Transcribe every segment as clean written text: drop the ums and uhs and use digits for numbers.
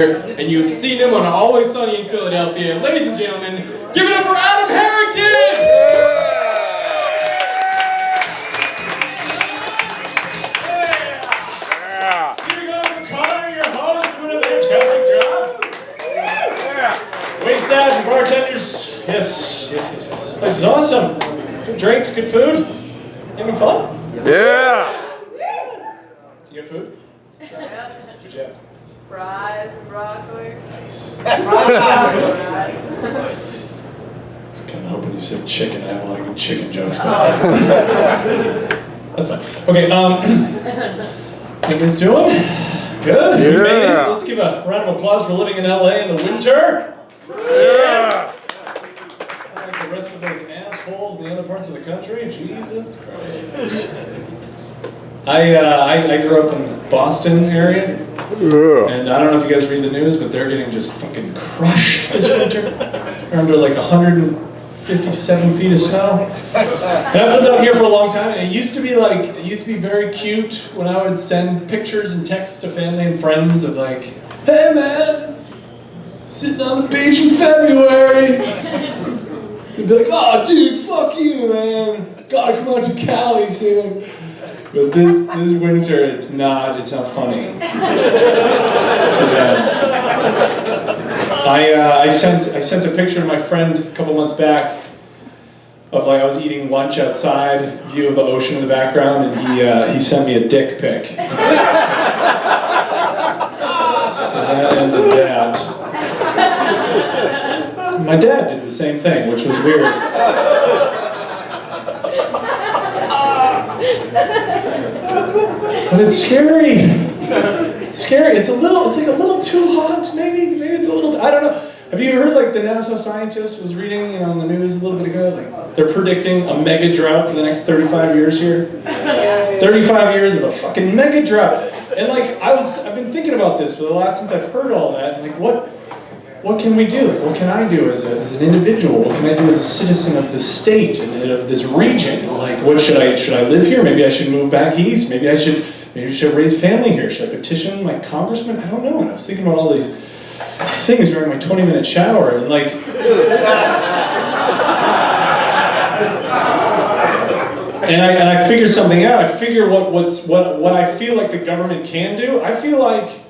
And you've seen him on Always Sunny in Philadelphia. Ladies and gentlemen, give it up for Adam Harrington! Yeah. You guys are Connor, your host, doing a fantastic job. Wait staff and bartenders. Yes. This place is awesome. Good drinks, good food. Having fun? Yeah. You get food? What'd you have? Fries and broccoli. Nice. I'm kind of hoping you said chicken. I have a lot of good chicken jokes. That's fine. Okay, how you guys doing? Good? You made it? Let's give a round of applause for living in LA in the winter. Yeah. Like the rest of those assholes in the other parts of the country. Jesus Christ. I grew up in the Boston area, and I don't know if you guys read the news, but they're getting just fucking crushed this winter. They're under like 157 feet of snow. And I've lived out here for a long time, and it used to be very cute when I would send pictures and texts to family and friends of like, hey man, sitting on the beach in February. They'd be like, oh dude, fuck you man, gotta come out to Cali soon. But this winter, it's not funny to them. I sent a picture to my friend a couple months back of like I was eating lunch outside, view of the ocean in the background, and he sent me a dick pic. And that ended that. My dad did the same thing, which was weird. But it's scary. It's scary. It's like a little too hot. Maybe it's a little. I don't know. Have you heard like the NASA scientist was reading on the news a little bit ago? Like they're predicting a mega drought for the next 35 years here. 35 years of a fucking mega drought. And like I've been thinking about this for the last since I've heard all that. And like what can we do? Like, what can I do as an individual? What can I do as a citizen of the state and of this region? Like, what should I live here? Maybe I should move back east. Maybe I should raise family here. Should I petition my congressman? I don't know. And I was thinking about all these things during my 20-minute shower, and like, and I figured something out. I figure what I feel like the government can do. I feel like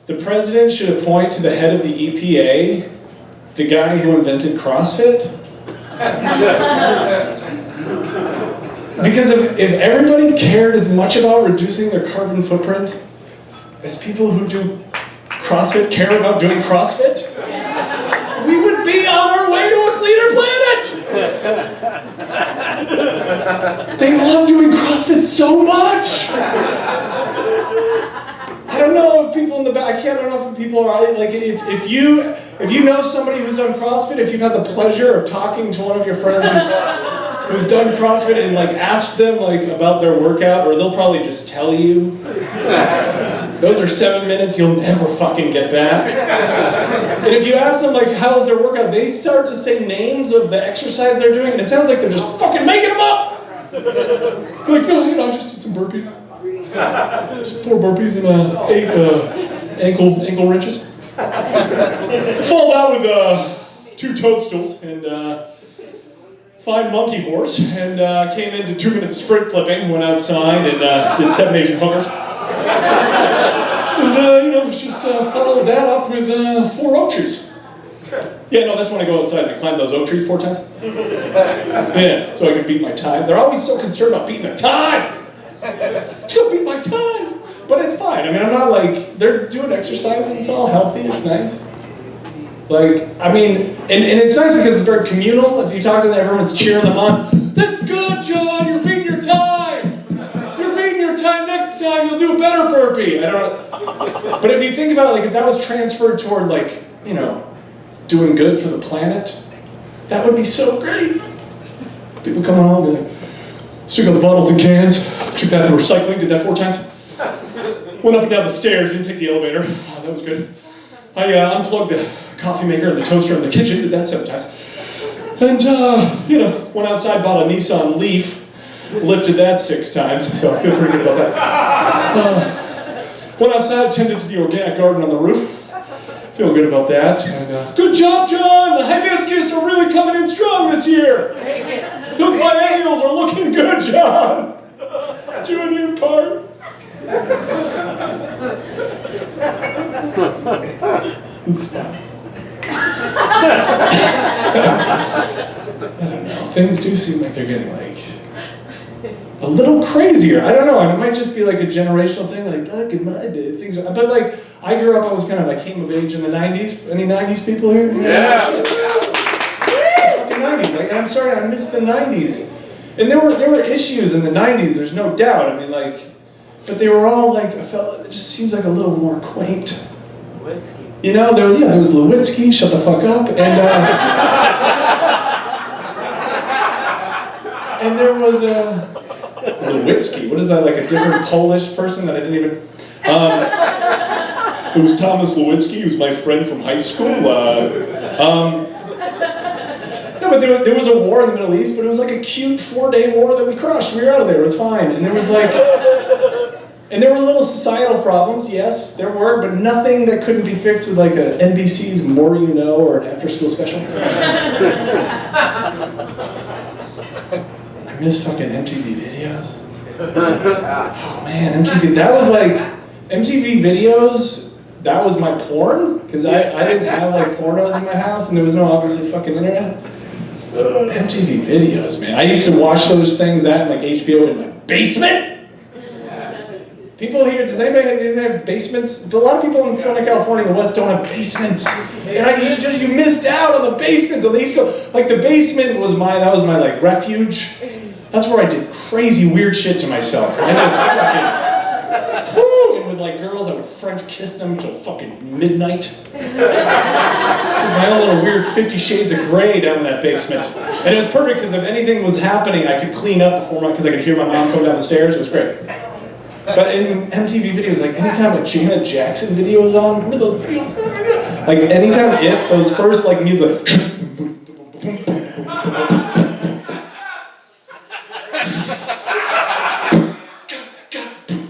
the president should appoint to the head of the EPA the guy who invented CrossFit. Because if everybody cared as much about reducing their carbon footprint as people who do CrossFit care about doing CrossFit, we would be on our way to a cleaner planet! They love doing CrossFit so much! I don't know if people in the back, I don't know if people are, like, if you know somebody who's done CrossFit, if you've had the pleasure of talking to one of your friends who's done CrossFit and like asked them like about their workout, or they'll probably just tell you. Those are 7 minutes you'll never fucking get back. And if you ask them like how's their workout, they start to say names of the exercise they're doing, and it sounds like they're just fucking making them up. Like, no, I just did some burpees. 4 burpees and 8 ankle wrenches. Fall out with 2 toadstools and fine monkey horse, and came into 2 minutes of sprint flipping, went outside and did 7 Asian hookers. And just followed that up with 4 oak trees. Yeah, no, that's when I go outside and I climb those oak trees 4 times. Yeah, so I can beat my time. They're always so concerned about beating the time. She'll beat my time. But it's fine. I mean, I'm not like, they're doing exercise and it's all healthy, it's nice. Like, I mean, and it's nice because it's very communal. If you talk to them, everyone's cheering them on. That's good, John, you're beating your time. You're beating your time, next time you'll do a better burpee. I don't know. But if you think about it, like if that was transferred toward like, doing good for the planet, that would be so great. People coming home and like, took out the bottles and cans, took that to recycling, did that 4 times. Went up and down the stairs, didn't take the elevator. Oh, that was good. I unplugged the coffee maker and the toaster in the kitchen, did that 7 times. And, went outside, bought a Nissan Leaf, lifted that 6 times, so I feel pretty good about that. Went outside, tended to the organic garden on the roof. Feel good about that. And, good job, John! The hibiscus are really coming in strong this year! Those biennials are looking good, John! Doing your part. It's fine. I don't know. Things do seem like they're getting like a little crazier. I don't know. It might just be like a generational thing. Like back in my day, things. But like I grew up. I was kind of. I came of age in the '90s. Any '90s people here? Yeah. Fucking '90s. Like I'm sorry, I missed the '90s. And there were issues in the '90s. There's no doubt. I mean, like, but they were all like. I felt it just seems like a little more quaint. You know, there was Lewinsky, shut the fuck up, and there was Lewinsky. What is that? Like a different Polish person that I didn't even. It was Thomas Lewinsky. He was my friend from high school. No, but there was a war in the Middle East, but it was like a cute 4-day war that we crushed. We were out of there. It was fine, and there was like. And there were little societal problems, yes, there were, but nothing that couldn't be fixed with like a NBC's More You Know or an after-school special. I miss fucking MTV videos. Oh man, MTV, that was like, MTV videos, that was my porn, because I didn't have like pornos in my house and there was no obviously fucking internet. MTV videos, man. I used to watch those things, that and like HBO in my basement. People here, does anybody have basements? A lot of people in Southern California and the West don't have basements. And you missed out on the basements on the East Coast. Like the basement was that was my like refuge. That's where I did crazy weird shit to myself. And I was fucking, whoo, and with like girls, I would French kiss them until fucking midnight. It was my own little weird 50 Shades of Grey down in that basement. And it was perfect because if anything was happening, I could clean up because I could hear my mom come down the stairs. It was great. But in MTV videos, like anytime a Janet Jackson video was on, remember those videos? Like anytime if those first like music,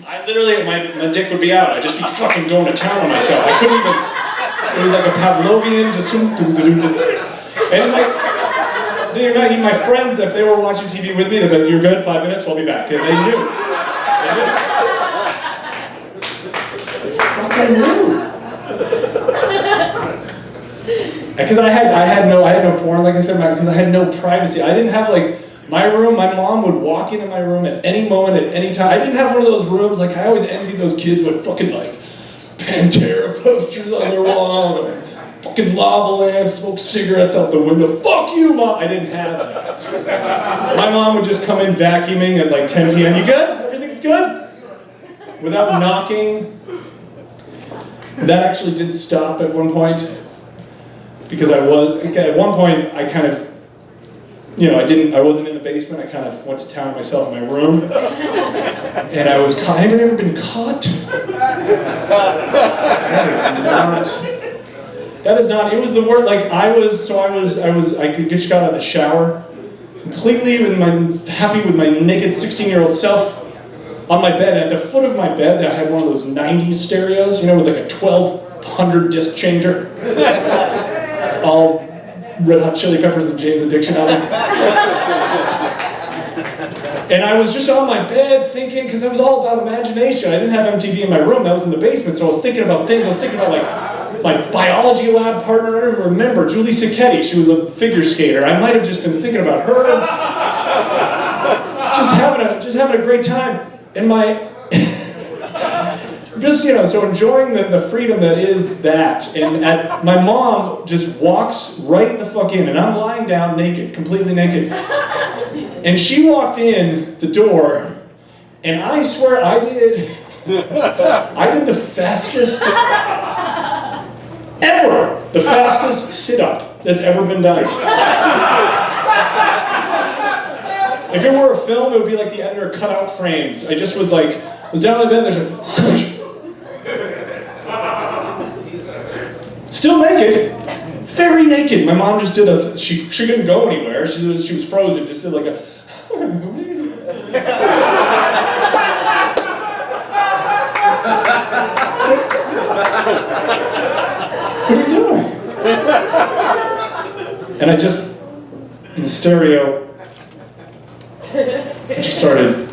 I literally my dick would be out. I'd just be fucking going to town on myself. I couldn't even. It was like a Pavlovian just. And like, even my friends, if they were watching TV with me, they'd be like, "You're good, 5 minutes, we'll be back." And they knew. Because I had no porn, like I said, because I had no privacy. I didn't have like my room. My mom would walk into my room at any moment, at any time. I didn't have one of those rooms like I always envied those kids with fucking like Pantera posters on their wall, and fucking lava lamps, smoke cigarettes out the window. Fuck you, Mom. I didn't have that. My mom would just come in vacuuming at like 10 p.m. You good? Everything's good? Without knocking. That actually did stop at one point because at one point I kind of, I wasn't in the basement. I kind of went to town myself in my room, and I was caught. Anybody ever been caught? That is not. It was the word. Like I just got out of the shower, completely happy with my naked 16-year-old self. On my bed, and at the foot of my bed, I had one of those 90s stereos, with like a 1200 disc changer. It's all Red Hot Chili Peppers and Jane's Addiction albums. And I was just on my bed thinking, because it was all about imagination. I didn't have MTV in my room, that was in the basement, so I was thinking about things. I was thinking about like my biology lab partner, I don't even remember, Julie Sacchetti. She was a figure skater. I might have just been thinking about her. Just having a great time. And so enjoying the freedom that is that. And my mom just walks right the fuck in, and I'm lying down naked, completely naked. And she walked in the door, and I swear I did the fastest ever, the fastest sit-up that's ever been done. If it were a film, it would be like the editor cut out frames. I just was down in the bed, there's still naked, very naked. My mom just did she couldn't go anywhere. She was frozen, just did like a, What are you doing? And I just, in the stereo, I just started.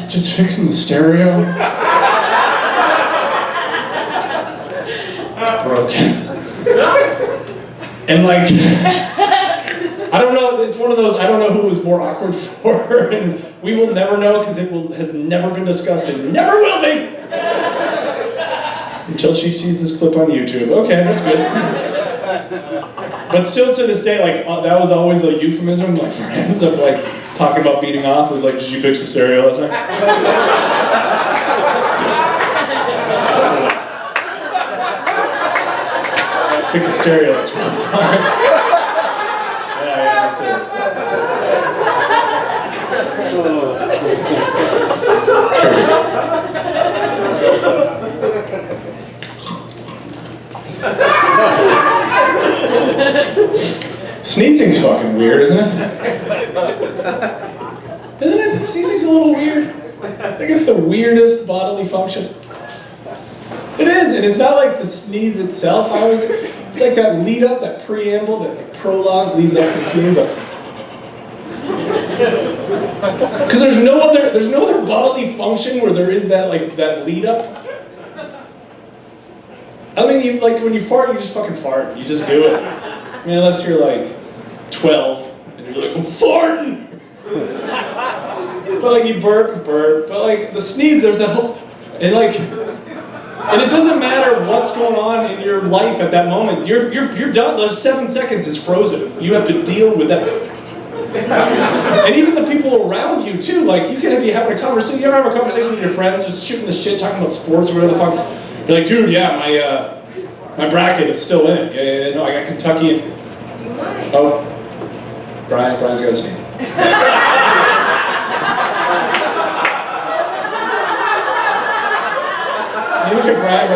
Just fixing the stereo. It's broken. And like, I don't know, it's one of those, I don't know who it was more awkward for, and we will never know because has never been discussed and never will be! Until she sees this clip on YouTube. Okay, that's good. But still to this day, like, that was always a euphemism, my friends, of like, talking about beating off. It was like, did you fix the stereo last night? Fix the stereo like 12 times. Yeah, that's it. Sneezing's fucking weird, isn't it? Isn't it? Sneezing's a little weird. I think it's the weirdest bodily function. It is, and it's not like the sneeze itself. It's like that lead up, that preamble, that like prologue leads up to the sneeze. Because there's no other bodily function where there is that like that lead up. I mean, you like when you fart, you just fucking fart. You just do it. I mean, unless you're like 12 and you're like, I'm farting. But like you burp. But like the sneeze, there's that whole and it doesn't matter what's going on in your life at that moment. You're done. Those 7 seconds is frozen. You have to deal with that. And even the people around you too. Like you can be having a conversation. You ever have a conversation with your friends, just shooting the shit, talking about sports or whatever the fuck. You're like, dude, yeah, my bracket is still in it. Yeah, no, I got Kentucky. Oh, Brian's got a sneeze. You look at Brian,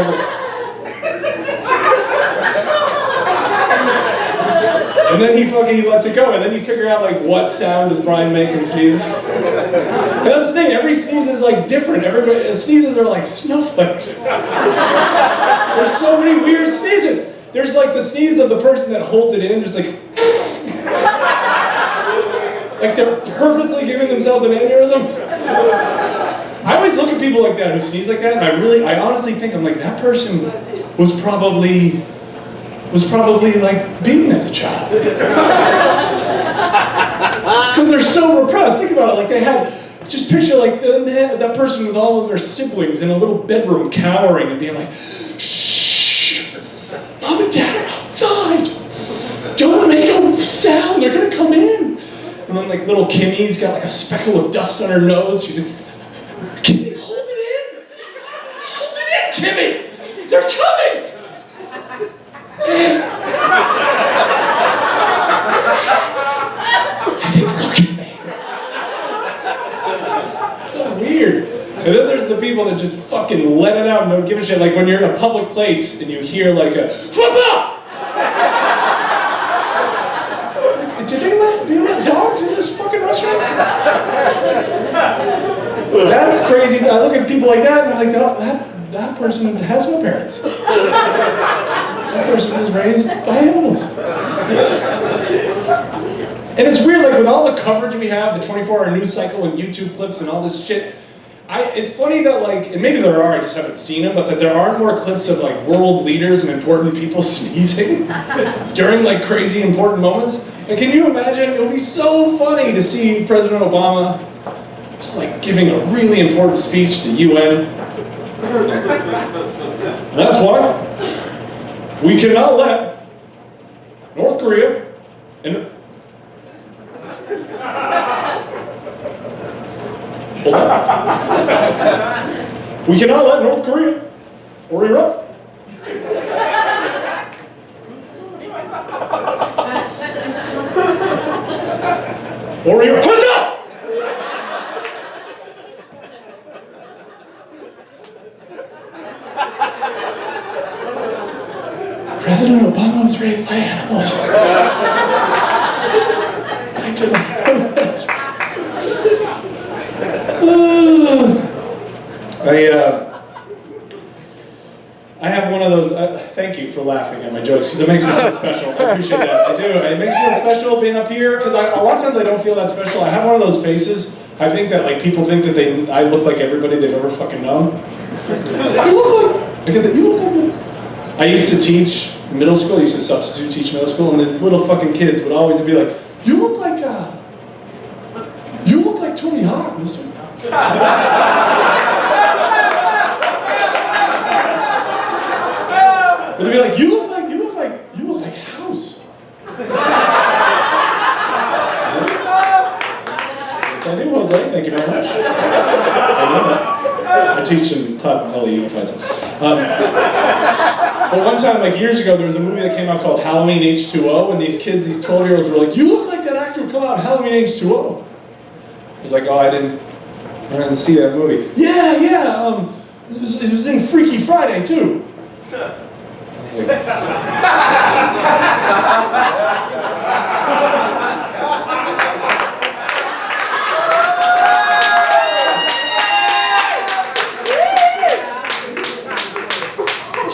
and then he lets it go, and then you figure out like what sound does Brian make when he sneezes. And that's the thing, every sneeze is like different. Sneezes are like snowflakes. There's so many weird sneezes. There's like the sneeze of the person that holds it in, just like they're purposely giving themselves an aneurysm. I always look at people like that who sneeze like that, and I honestly think I'm like, that person was probably like beaten as a child. Because they're so repressed. Think about it, like they had, just picture like that person with all of their siblings in a little bedroom cowering and being like, shh, Mom and Dad are outside. Don't make a sound, they're gonna come in. And then like little Kimmy's got like a speckle of dust on her nose. She's like, Kimmy, hold it in. Hold it in, Kimmy. They're coming. Look at me. It's so weird. And then there's the people that just fucking let it out and don't give a shit. Like when you're in a public place and you hear like a flip up. Did they let dogs in this fucking restaurant? That's crazy. I look at people like that and I'm like, oh, that person has no parents. That person was raised by animals. And it's weird, like with all the coverage we have, the 24-hour news cycle and YouTube clips and all this shit, it's funny that like, and maybe there are, I just haven't seen them, but that there aren't more clips of like world leaders and important people sneezing during like crazy important moments. And can you imagine, it would be so funny to see President Obama just like giving a really important speech to the UN. And that's why we cannot let North Korea and hold on. We cannot let North Korea or Iraq or Iraq. What's up? President Obama was raised by animals. I didn't know that. I have one of those, thank you for laughing at my jokes, because it makes me feel special. I appreciate that. I do. It makes me feel special being up here, because a lot of times I don't feel that special. I have one of those faces. I think that like people think that I look like everybody they've ever fucking known. You look like me. I used to teach middle school. I used to substitute teach middle school, and these little fucking kids would always be like, you look like Tony Hawk, mister. But they'd be like, you look like House. Yes, I do, Jose. Thank you very much. I know that. I teach and taught in LA Unified. But one time, like years ago, there was a movie that came out called Halloween H2O, and these kids, these 12-year-olds were like, you look like that actor who come out in Halloween H2O. I was like, oh, I didn't see that movie. Yeah, it was in Freaky Friday, too.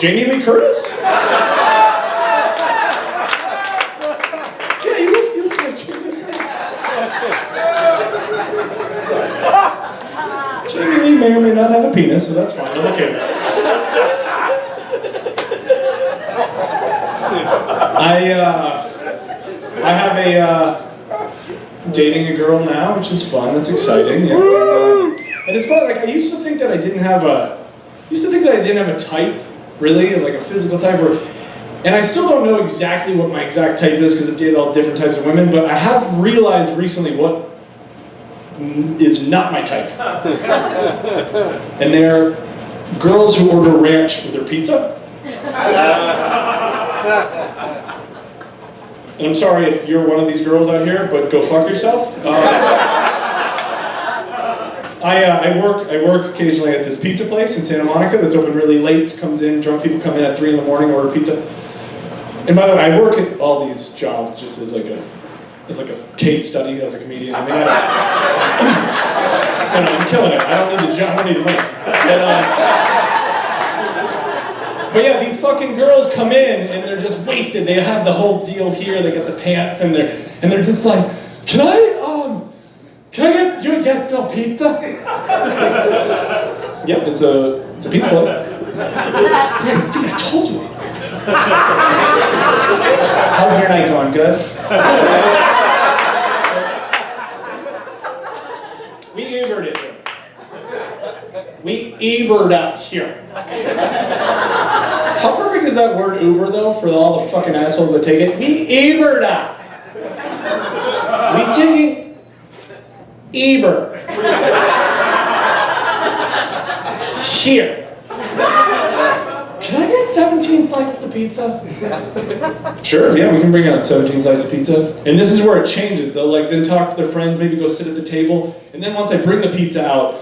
Jamie Lee Curtis? Yeah, you look like Jamie Lee Curtis. Jamie Lee may or may not have a penis, so that's fine. I'm okay with that. I have I'm dating a girl now, which is fun. That's exciting. Yeah. And it's fun. Like I used to think that I didn't have a type, really, like a physical type. And I still don't know exactly what my exact type is because I've dated all different types of women. But I have realized recently what is not my type. And they're girls who order ranch with their pizza. And I'm sorry if you're one of these girls out here, but go fuck yourself. I work occasionally at this pizza place in Santa Monica that's open really late, comes in, drunk people come in at 3 in the morning, order pizza. And by the way, I work at all these jobs just as like a case study as a comedian. I mean, I'm killing it. I don't need the job, I don't need the money. But yeah, these fucking girls come in and they're just wasted. They have the whole deal here. They got the pants and they're just like, can I get you a the pizza? Yep, it's a pizza place. Great, see, I told you. How's your night going? Good? We Ubered it here. We Ubered out here. How perfect is that word Uber though for all the fucking assholes that take it? We Ubered out. We taking Uber. Here. Can I get 17 slices of pizza? Sure, yeah, we can bring out 17 slices of pizza. And this is where it changes. They'll like then talk to their friends, maybe go sit at the table. And then once I bring the pizza out,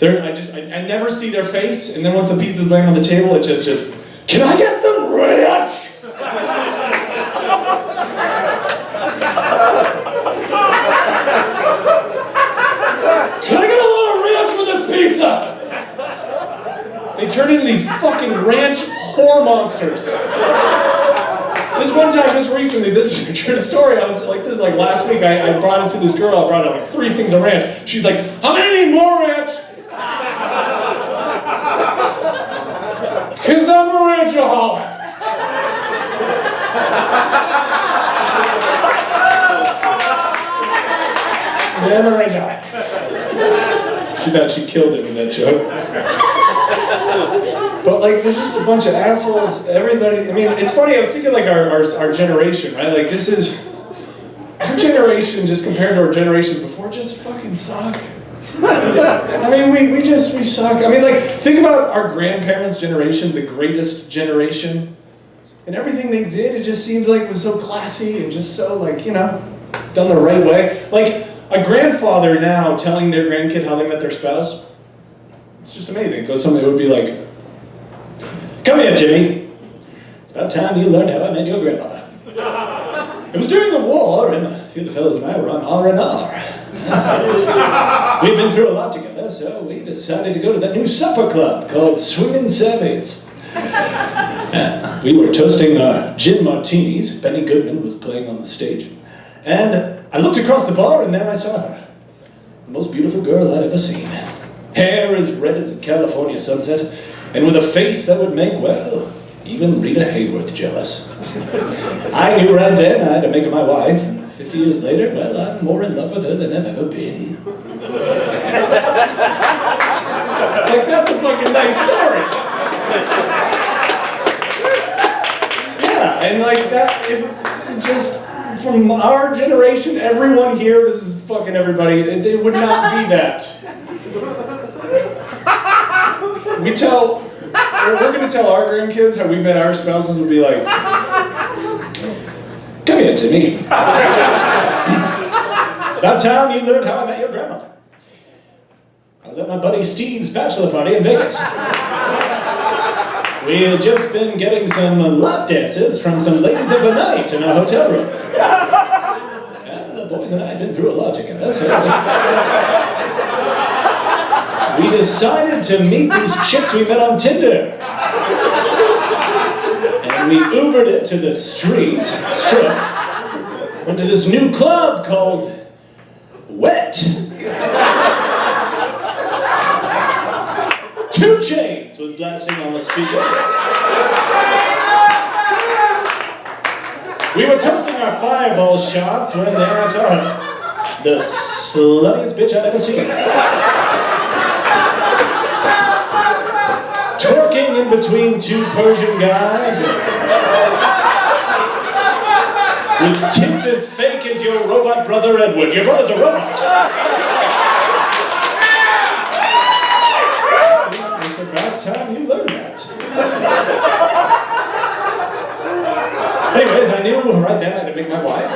I never see their face. And then once the pizza's laying on the table, it just, can I get some ranch? Can I get a little ranch with this pizza? They turn into these fucking ranch whore monsters. This one time, just recently, this is a true story. This is like last week, I brought it to this girl, I brought her like 3 things of ranch. She's like, I'm gonna need more ranch. Cause I'm a ranchaholic. Yeah, I'm a ranchaholic. She thought she killed it with that joke. But like, there's just a bunch of assholes, everybody, I mean, it's funny, I was thinking like our generation, right? Like this is, our generation just compared to our generations before just fucking suck. I mean, we suck. I mean, like, think about our grandparents' generation, the greatest generation. And everything they did, it just seemed like was so classy and just so like, you know, done the right way. Like, a grandfather now telling their grandkid how they met their spouse, it's just amazing. Because somebody would be like, come here, Jimmy. It's about time you learned how I met your grandmother. It was during the war, and a few of the fellas and I were on R&R. We'd been through a lot together, so we decided to go to that new supper club called Swingin' Sammy's. We were toasting our gin martinis. Benny Goodman was playing on the stage. And I looked across the bar, and there I saw her. The most beautiful girl I'd ever seen. Hair as red as a California sunset, and with a face that would make, well, even Rita Hayworth jealous. I knew right then I had to make her my wife, and 50 years later, well, I'm more in love with her than I've ever been. Like, that's a fucking nice story. Yeah, and like that, it just, from our generation, everyone here, this is fucking everybody, it would not be that. We're gonna tell our grandkids how we met our spouses would be like, come here, Timmy. It's about time you learned how I met your grandmother. I was at my buddy Steve's bachelor party in Vegas. We had just been getting some lap dances from some ladies of the night in our hotel room. And the boys and I had been through a lot together, so we decided to meet these chicks we met on Tinder. And we Ubered it to the strip, went to this new club called Wet. 2 Chainz was blasting on the speaker. We were toasting our fireball shots when there I saw her. The sluttiest bitch I'd ever seen. Twerking in between 2 Persian guys. With tits as fake as your robot brother Edward. Your brother's a robot. It's about time you learned that. Anyways, I knew right then I had to make my wife.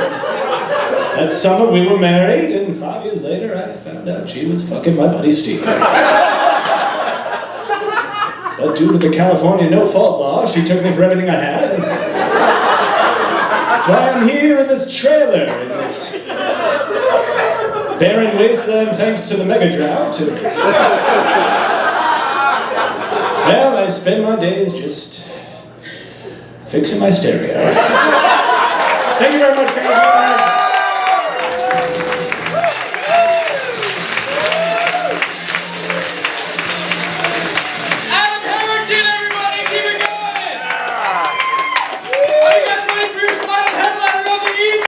That summer we were married, and 5 years later I found out she was fucking my buddy Steve. But due to the California no-fault law, she took me for everything I had. That's why I'm here in this trailer, in this barren wasteland thanks to the mega drought. Well, I spend my days just fixing my stereo. Thank you very much, guys.